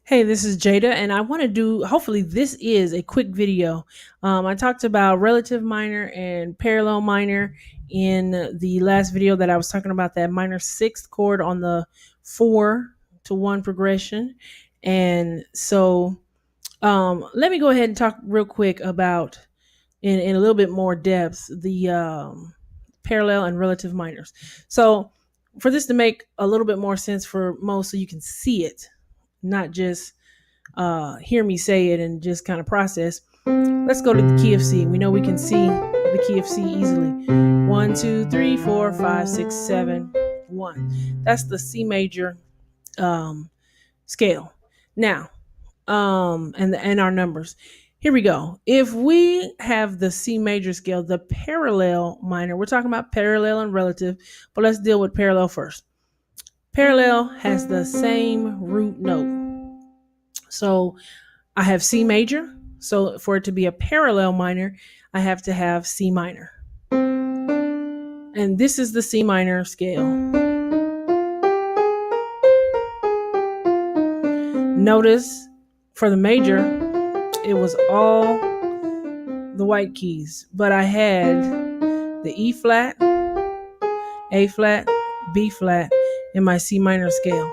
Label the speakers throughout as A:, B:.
A: Hey, this is Jada, and I want to hopefully, this is a quick video. I talked about relative minor and parallel minor in the last video that I was talking about that minor sixth chord on the 4-to-1 progression. And so let me go ahead and talk real quick about, in a little bit more depth, the parallel and relative minors. So, for this to make a little bit more sense for most, so you can see it, not just hear me say it and just kind of process. Let's go to the key of C. We know we can see the key of C easily. 1, 2, 3, 4, 5, 6, 7, 1. That's the C major scale. Now, and our numbers. Here we go. If we have the C major scale, the parallel minor, we're talking about parallel and relative, but let's deal with parallel first. Parallel has the same root note. So I have C major. So for it to be a parallel minor, I have to have C minor. And this is the C minor scale. Notice for the major, it was all the white keys, but I had the E flat, A flat, B flat in my C minor scale.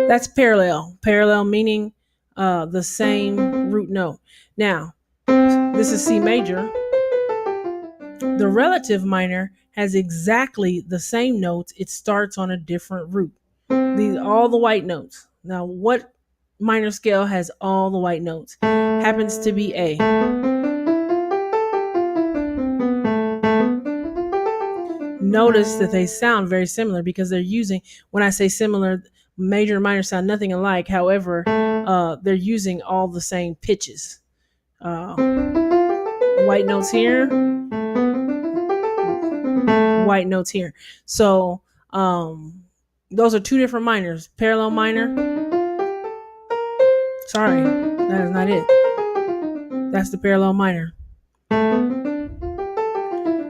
A: That's parallel. Parallel meaning the same root note. Now, this is C major. The relative minor has exactly the same notes. It starts on a different root. These all the white notes. Now, what minor scale has all the white notes? Happens to be A. Notice that they sound very similar because they're using, when I say similar, major and minor sound nothing alike. However, they're using all the same pitches. White notes here, white notes here. So those are two different minors. Parallel minor. Sorry, that is not it. That's the parallel minor.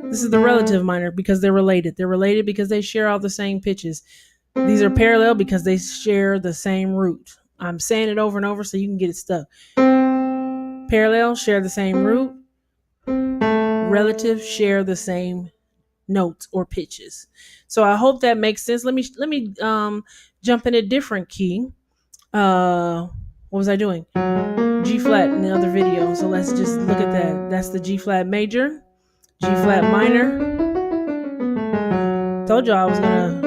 A: This is the relative minor because they're related. They're related because they share all the same pitches. These are parallel because they share the same root. I'm saying it over and over so you can get it stuck. Parallel share the same root. Relative share the same notes or pitches. So I hope that makes sense. Let me jump in a different key. What was I doing? G flat in the other video. So let's just look at that. That's the G flat major, G flat minor. Told you I was gonna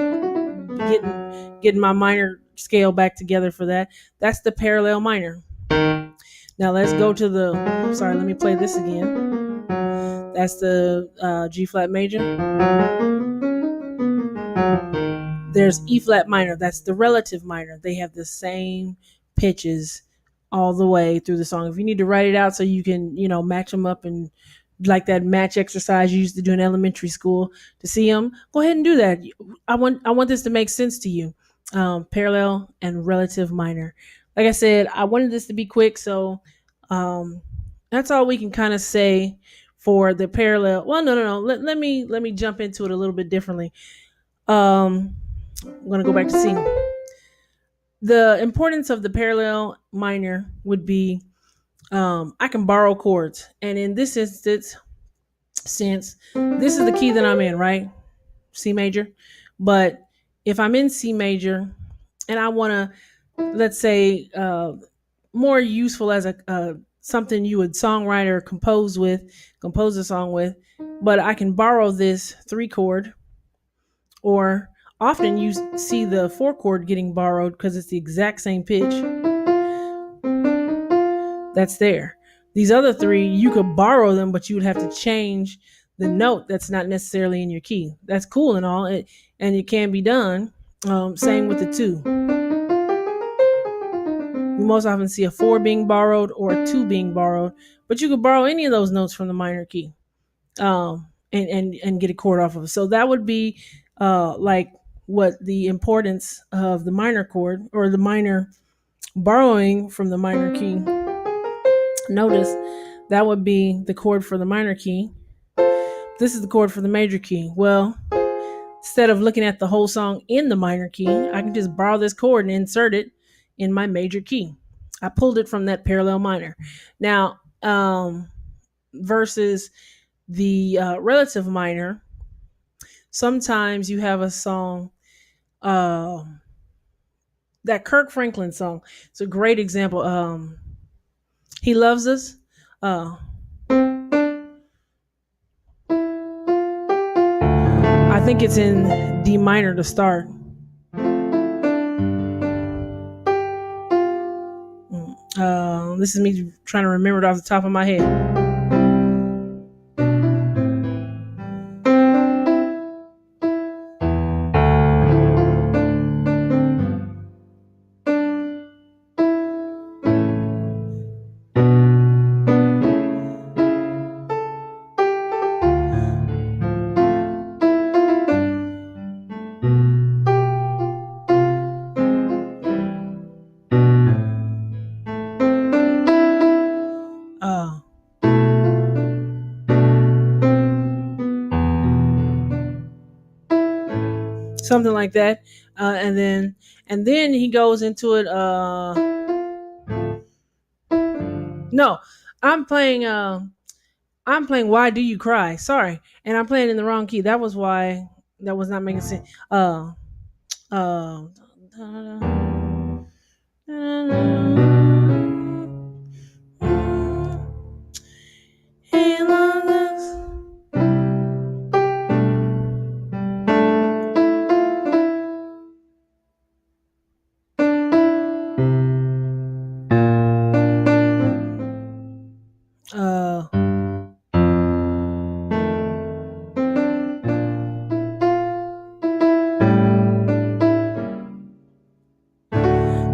A: get my minor scale back together for that. That's the parallel minor. Now let's go to the. Sorry, let me play this again. That's the G flat major. There's E flat minor. That's the relative minor. They have the same pitches all the way through the song. If you need to write it out so you can, match them up, and like that match exercise you used to do in elementary school to see them, go ahead and do that. I want this to make sense to you. Parallel and relative minor. Like I said, I wanted this to be quick, so that's all we can kind of say for the parallel. Well, no. Let me jump into it a little bit differently. I'm gonna go back to C. The importance of the parallel minor would be I can borrow chords. And in this instance, since this is the key that I'm in, right? C major. But if I'm in C major and I want to, let's say, more useful as a something you would songwrite or compose a song with, but I can borrow this 3 chord, or often you see the 4 chord getting borrowed because it's the exact same pitch. That's there. These other 3, you could borrow them, but you would have to change the note that's not necessarily in your key. That's cool and all, and it can be done. Same with the 2. We most often see a 4 being borrowed or a 2 being borrowed, but you could borrow any of those notes from the minor key and get a chord off of it. So that would be like what the importance of the minor chord or the minor borrowing from the minor key. Notice that would be the chord for the minor key. This is the chord for the major key. Well, instead of looking at the whole song in the minor key, I can just borrow this chord and insert it in my major key. I pulled it from that parallel minor. Now, versus the relative minor, sometimes you have a song, uh, that Kirk Franklin song. It's a great example. He Loves Us. Uh, I think it's in D minor to start. This is me trying to remember it off the top of my head. Uh, Something like that, and then he goes into it. No, I'm playing. I'm playing Why Do You Cry? Sorry, and I'm playing in the wrong key. That was why that was not making sense. Uh, He loves us. Uh,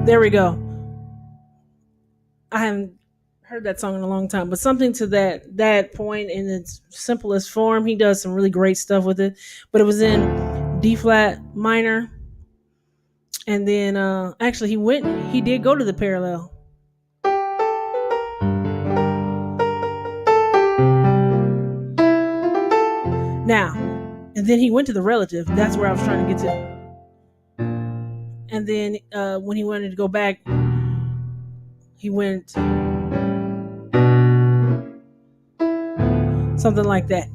A: there we go. I haven't heard that song in a long time, but something to that point in its simplest form. He does some really great stuff with it, but it was in D flat minor, and then actually he did go to the parallel. Now, and then he went to the relative. That's where I was trying to get to. And then when he wanted to go back, he went something like that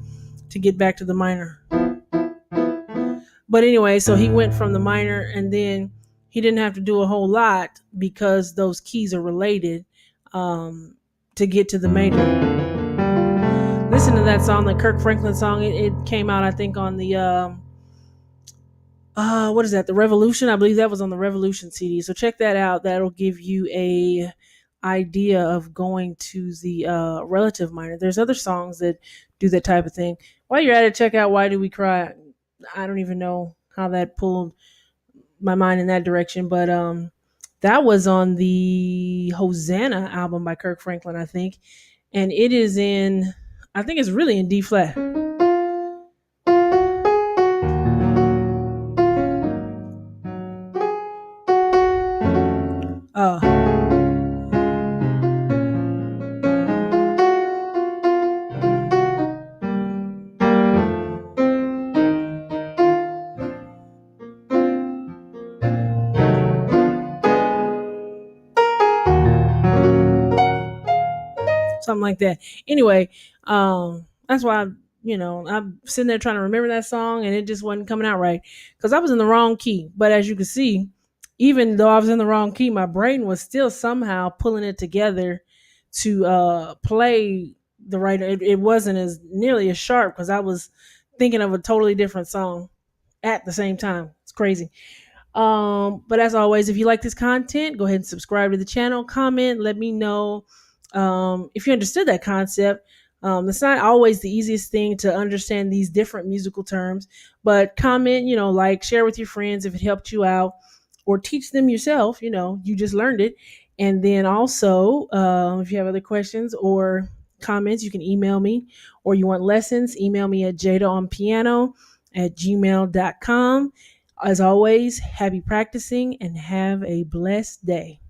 A: to get back to the minor. But anyway, so he went from the minor, and then he didn't have to do a whole lot because those keys are related, to get to the major. Listen to that song, the Kirk Franklin song. It came out, I think, on the what is that? The Revolution. I believe that was on the Revolution CD. So check that out. That'll give you a idea of going to the relative minor. There's other songs that do that type of thing. While you're at it, check out Why Do We Cry. I don't even know how that pulled my mind in that direction, but that was on the Hosanna album by Kirk Franklin, I think, and it is in, I think it's really in D flat. Uh, Something like that. Anyway, that's why I'm sitting there trying to remember that song, and it just wasn't coming out right because I was in the wrong key. But as you can see, even though I was in the wrong key, my brain was still somehow pulling it together to play the right. It wasn't as nearly as sharp because I was thinking of a totally different song at the same time. It's crazy. But as always, if you like this content, go ahead and subscribe to the channel, comment, let me know if you understood that concept. It's not always the easiest thing to understand these different musical terms, but comment, like, share with your friends if it helped you out, or teach them yourself. You just learned it. And then also, if you have other questions or comments, you can email me, or you want lessons, email me at jadaonpiano@gmail.com. As always, happy practicing and have a blessed day.